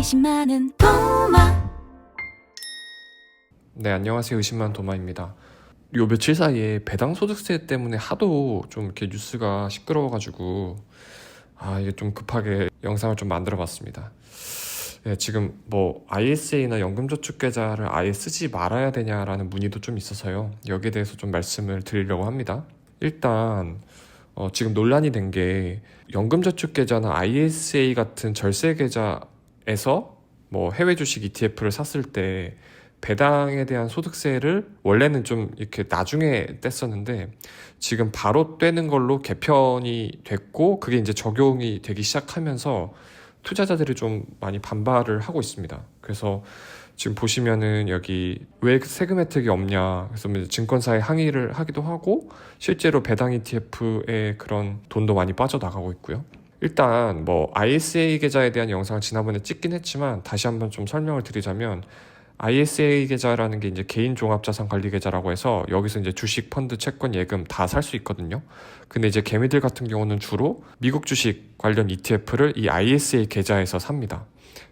의심많은 도마. 네, 안녕하세요. 의심만 도마입니다. 요 며칠 사이에 배당 소득세 때문에 하도 좀 이렇게 뉴스가 시끄러워가지고 이게 좀 급하게 영상을 좀 만들어 봤습니다. 네, 지금 뭐 ISA나 연금저축계좌를 아예 쓰지 말아야 되냐라는 문의도 좀 있어서요. 여기에 대해서 좀 말씀을 드리려고 합니다. 일단 지금 논란이 된 게 연금저축계좌나 ISA 같은 절세계좌에서 뭐 해외 주식 ETF를 샀을 때 배당에 대한 소득세를 원래는 좀 이렇게 나중에 뗐었는데 지금 바로 떼는 걸로 개편이 됐고 그게 이제 적용이 되기 시작하면서 투자자들이 좀 많이 반발을 하고 있습니다. 그래서 지금 보시면은 여기 왜 세금 혜택이 없냐, 그래서 증권사에 항의를 하기도 하고 실제로 배당 ETF에 그런 돈도 많이 빠져나가고 있고요. 일단 뭐 ISA 계좌에 대한 영상을 지난번에 찍긴 했지만 다시 한번 좀 설명을 드리자면 ISA 계좌라는 게 이제 개인 종합자산 관리 계좌라고 해서 여기서 이제 주식, 펀드, 채권, 예금 다 살 수 있거든요. 근데 이제 개미들 같은 경우는 주로 미국 주식 관련 ETF를 이 ISA 계좌에서 삽니다.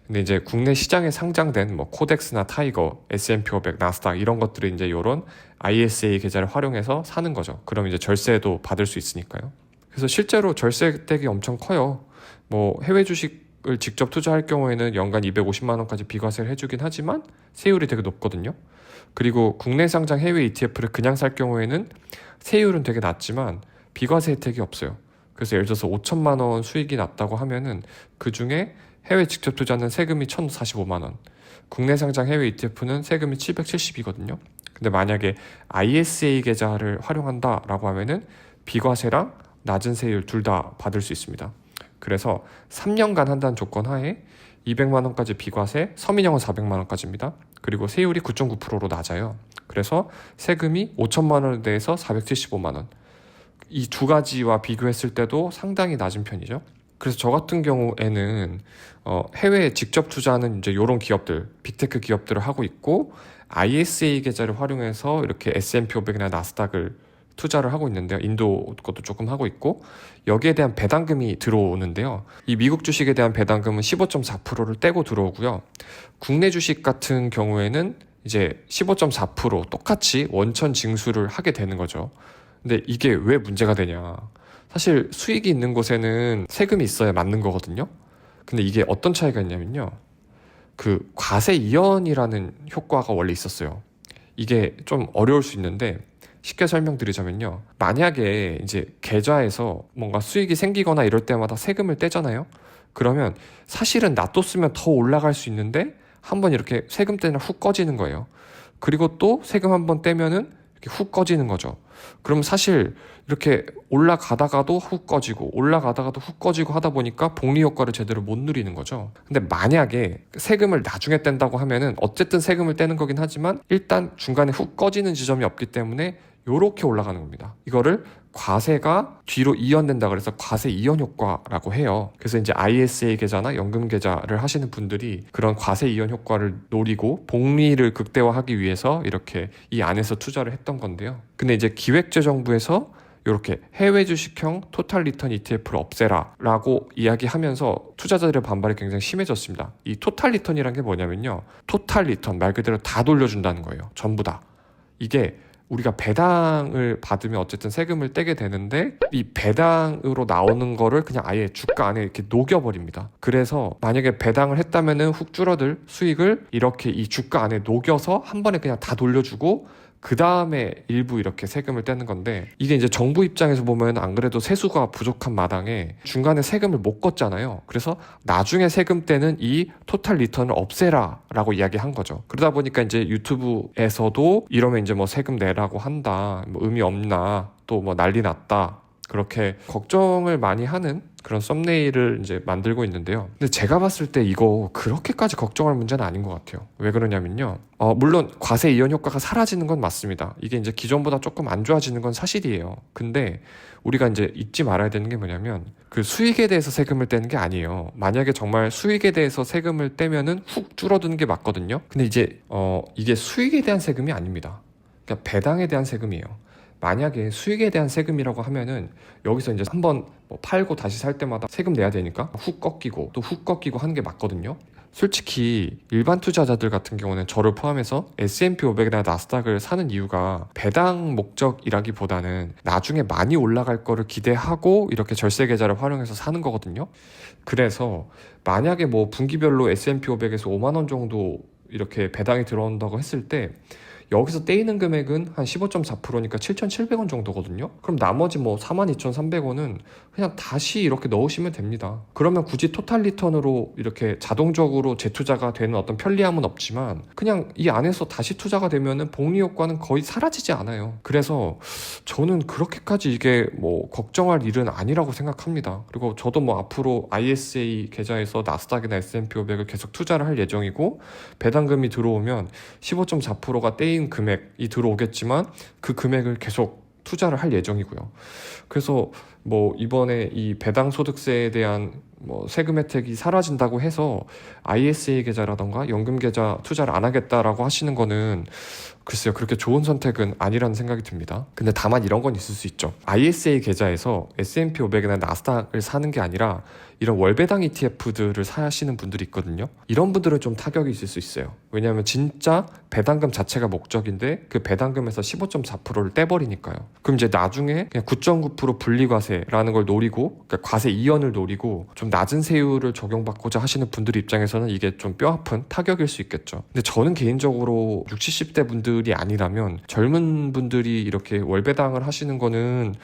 근데 이제 국내 시장에 상장된 뭐 코덱스나 타이거, S&P 500, 나스닥 이런 것들이 이제 이런 ISA 계좌를 활용해서 사는 거죠. 그럼 이제 절세도 받을 수 있으니까요. 그래서 실제로 절세 혜택이 엄청 커요. 뭐 해외 주식을 직접 투자할 경우에는 연간 250만 원까지 비과세를 해주긴 하지만 세율이 되게 높거든요. 그리고 국내 상장 해외 ETF를 그냥 살 경우에는 세율은 되게 낮지만 비과세 혜택이 없어요. 그래서 예를 들어서 5천만 원 수익이 났다고 하면은 그 중에 해외 직접 투자는 세금이 1,045만 원, 국내 상장 해외 ETF는 세금이 770이거든요. 근데 만약에 ISA 계좌를 활용한다라고 하면은 비과세랑 낮은 세율 둘 다 받을 수 있습니다. 그래서 3년간 한다는 조건 하에 200만 원까지 비과세, 서민형은 400만 원까지입니다. 그리고 세율이 9.9%로 낮아요. 그래서 세금이 5천만 원에 대해서 475만 원. 이 두 가지와 비교했을 때도 상당히 낮은 편이죠. 그래서 저 같은 경우에는 해외에 직접 투자하는 이제 이런 기업들, 빅테크 기업들을 하고 있고 ISA 계좌를 활용해서 이렇게 S&P 500이나 나스닥을 투자를 하고 있는데요. 인도 것도 조금 하고 있고 여기에 대한 배당금이 들어오는데요. 이 미국 주식에 대한 배당금은 15.4%를 떼고 들어오고요. 국내 주식 같은 경우에는 이제 15.4% 똑같이 원천 징수를 하게 되는 거죠. 근데 이게 왜 문제가 되냐? 사실 수익이 있는 곳에는 세금이 있어야 맞는 거거든요. 근데 이게 어떤 차이가 있냐면요. 그 과세 이연이라는 효과가 원래 있었어요. 이게 좀 어려울 수 있는데 쉽게 설명드리자면요. 만약에 이제 계좌에서 뭔가 수익이 생기거나 이럴 때마다 세금을 떼잖아요. 그러면 사실은 놔뒀으면 더 올라갈 수 있는데 한번 이렇게 세금 떼면 훅 꺼지는 거예요. 그리고 또 세금 한번 떼면은 이렇게 훅 꺼지는 거죠. 그럼 사실 이렇게 올라가다가도 훅 꺼지고 올라가다가도 훅 꺼지고 하다 보니까 복리 효과를 제대로 못 누리는 거죠. 근데 만약에 세금을 나중에 뗀다고 하면은 어쨌든 세금을 떼는 거긴 하지만 일단 중간에 훅 꺼지는 지점이 없기 때문에 요렇게 올라가는 겁니다. 이거를 과세가 뒤로 이연된다 그래서 과세 이연 효과라고 해요. 그래서 이제 ISA 계좌나 연금 계좌를 하시는 분들이 그런 과세 이연 효과를 노리고 복리를 극대화하기 위해서 이렇게 이 안에서 투자를 했던 건데요. 근데 이제 기획재정부에서 이렇게 해외 주식형 토탈 리턴 ETF를 없애라 라고 이야기하면서 투자자들의 반발이 굉장히 심해졌습니다. 이 토탈 리턴이란 게 뭐냐면요. 토탈 리턴 말 그대로 다 돌려준다는 거예요. 전부 다. 이게 우리가 배당을 받으면 어쨌든 세금을 떼게 되는데 이 배당으로 나오는 거를 그냥 아예 주가 안에 이렇게 녹여버립니다. 그래서 만약에 배당을 했다면은 훅 줄어들 수익을 이렇게 이 주가 안에 녹여서 한 번에 그냥 다 돌려주고 그 다음에 일부 이렇게 세금을 떼는 건데 이게 이제 정부 입장에서 보면 안 그래도 세수가 부족한 마당에 중간에 세금을 못 걷잖아요. 그래서 나중에 세금 떼는 이 토탈 리턴을 없애라 라고 이야기한 거죠. 그러다 보니까 이제 유튜브에서도 이러면 이제 뭐 세금 내라고 한다, 뭐 의미 없나, 또 뭐 난리 났다, 그렇게 걱정을 많이 하는 그런 썸네일을 이제 만들고 있는데요. 근데 제가 봤을 때 이거 그렇게까지 걱정할 문제는 아닌 것 같아요. 왜 그러냐면요. 물론 과세 이연 효과가 사라지는 건 맞습니다. 이게 이제 기존보다 조금 안 좋아지는 건 사실이에요. 근데 우리가 이제 잊지 말아야 되는 게 뭐냐면 그 수익에 대해서 세금을 떼는 게 아니에요. 만약에 정말 수익에 대해서 세금을 떼면은 훅 줄어드는 게 맞거든요. 근데 이제 이게 수익에 대한 세금이 아닙니다. 그러니까 배당에 대한 세금이에요. 만약에 수익에 대한 세금이라고 하면은 여기서 이제 한번 뭐 팔고 다시 살 때마다 세금 내야 되니까 훅 꺾이고 또 훅 꺾이고 하는 게 맞거든요. 솔직히 일반 투자자들 같은 경우는 저를 포함해서 S&P 500이나 나스닥을 사는 이유가 배당 목적이라기보다는 나중에 많이 올라갈 거를 기대하고 이렇게 절세 계좌를 활용해서 사는 거거든요. 그래서 만약에 뭐 분기별로 S&P 500에서 5만 원 정도 이렇게 배당이 들어온다고 했을 때 여기서 떼이는 금액은 한 15.4%니까 7,700원 정도거든요. 그럼 나머지 뭐 42,300원은 그냥 다시 이렇게 넣으시면 됩니다. 그러면 굳이 토탈 리턴으로 이렇게 자동적으로 재투자가 되는 어떤 편리함은 없지만 그냥 이 안에서 다시 투자가 되면은 복리 효과는 거의 사라지지 않아요. 그래서 저는 그렇게까지 이게 뭐 걱정할 일은 아니라고 생각합니다. 그리고 저도 뭐 앞으로 ISA 계좌에서 나스닥이나 S&P 500을 계속 투자를 할 예정이고 배당금이 들어오면 15.4%가 떼인 금액이 들어오겠지만 그 금액을 계속 투자를 할 예정이고요. 그래서 뭐 이번에 이 배당 소득세에 대한 뭐 세금 혜택이 사라진다고 해서 ISA 계좌라던가 연금 계좌 투자를 안 하겠다라고 하시는 거는 글쎄요, 그렇게 좋은 선택은 아니라는 생각이 듭니다. 근데 다만 이런 건 있을 수 있죠. ISA 계좌에서 S&P 500이나 나스닥을 사는 게 아니라 이런 월배당 ETF들을 사시는 분들이 있거든요. 이런 분들은 좀 타격이 있을 수 있어요. 왜냐하면 진짜 배당금 자체가 목적인데 그 배당금에서 15.4%를 떼버리니까요. 그럼 이제 나중에 그냥 9.9% 분리과세라는 걸 노리고, 그러니까 과세 이연을 노리고 좀 낮은 세율을 적용받고자 하시는 분들 입장에서는 이게 좀 뼈아픈 타격일 수 있겠죠. 근데 저는 개인적으로 60, 70대 분들이 아니라면 젊은 분들이 이렇게 월배당을 하시는 거는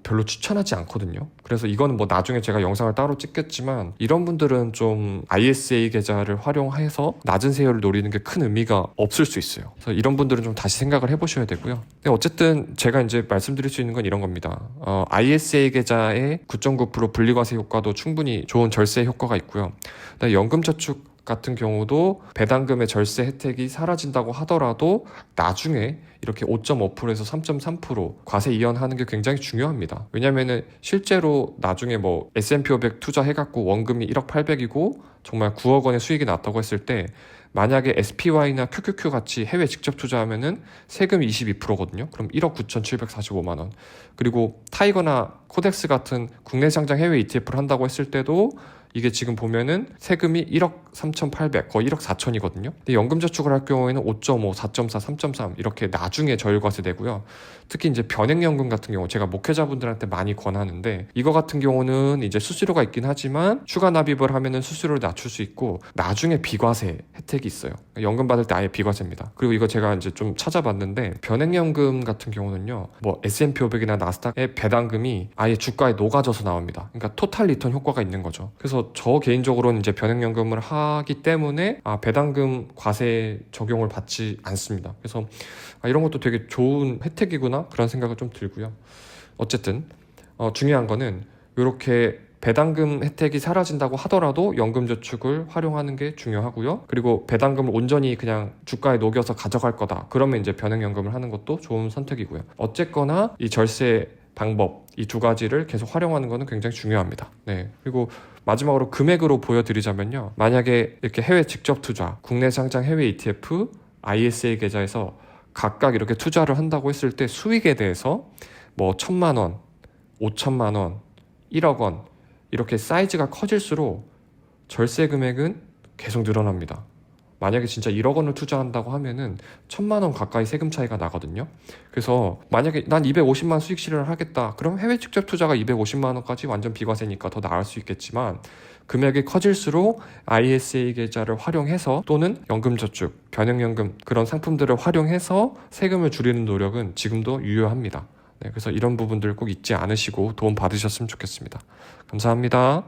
별로 추천하지 않거든요. 그래서 이거는 뭐 나중에 제가 영상을 따로 찍겠지만 이런 분들은 좀 ISA 계좌를 활용해서 낮은 세율을 노리는 게 큰 의미가 없을 수 있어요. 그래서 이런 분들은 좀 다시 생각을 해보셔야 되고요. 근데 어쨌든 제가 이제 말씀드릴 수 있는 건 이런 겁니다. ISA 계좌의 9.9% 분리과세 효과도 충분히 좋은 절세 효과가 있고요. 연금저축 같은 경우도 배당금의 절세 혜택이 사라진다고 하더라도 나중에 이렇게 5.5%에서 3.3% 과세 이연하는 게 굉장히 중요합니다. 왜냐면은 실제로 나중에 뭐 S&P 500 투자해갖고 원금이 1억 800이고 정말 9억 원의 수익이 났다고 했을 때 만약에 SPY나 QQQ 같이 해외 직접 투자하면은 세금이 22%거든요. 그럼 1억 9,745만 원. 그리고 타이거나 코덱스 같은 국내 상장 해외 ETF를 한다고 했을 때도 이게 지금 보면은 세금이 1억 3,800, 거의 1억 4천이거든요. 근데 연금저축을 할 경우에는 5.5, 4.4, 3.3 이렇게 나중에 저율과세 되고요. 특히 이제 변액연금 같은 경우 제가 목회자분들한테 많이 권하는데 이거 같은 경우는 이제 수수료가 있긴 하지만 추가 납입을 하면은 수수료를 낮출 수 있고 나중에 비과세 혜택이 있어요. 연금 받을 때 아예 비과세입니다. 그리고 이거 제가 이제 좀 찾아봤는데 변액연금 같은 경우는요, 뭐 S&P 500이나 나스닥의 배당금이 아예 주가에 녹아져서 나옵니다. 그러니까 토탈 리턴 효과가 있는 거죠. 그래서 저 개인적으로는 이제 변액연금을 하기 때문에 배당금 과세 적용을 받지 않습니다. 그래서 이런 것도 되게 좋은 혜택이구나 그런 생각을 좀 들고요. 어쨌든 중요한 거는 이렇게 배당금 혜택이 사라진다고 하더라도 연금저축을 활용하는 게 중요하고요. 그리고 배당금을 온전히 그냥 주가에 녹여서 가져갈 거다. 그러면 이제 변액연금을 하는 것도 좋은 선택이고요. 어쨌거나 이 절세 방법 이 두 가지를 계속 활용하는 것은 굉장히 중요합니다. 네. 그리고 마지막으로 금액으로 보여드리자면요. 만약에 이렇게 해외 직접 투자, 국내 상장 해외 ETF, ISA 계좌에서 각각 이렇게 투자를 한다고 했을 때 수익에 대해서 뭐 1,000만 원, 5천만 원, 1억 원 이렇게 사이즈가 커질수록 절세 금액은 계속 늘어납니다. 만약에 진짜 1억 원을 투자한다고 하면은 1,000만 원 가까이 세금 차이가 나거든요. 그래서 만약에 난 250만 수익 실현을 하겠다. 그럼 해외 직접 투자가 250만 원까지 완전 비과세니까 더 나을 수 있겠지만 금액이 커질수록 ISA 계좌를 활용해서 또는 연금저축, 변액연금 그런 상품들을 활용해서 세금을 줄이는 노력은 지금도 유효합니다. 네, 그래서 이런 부분들 꼭 잊지 않으시고 도움 받으셨으면 좋겠습니다. 감사합니다.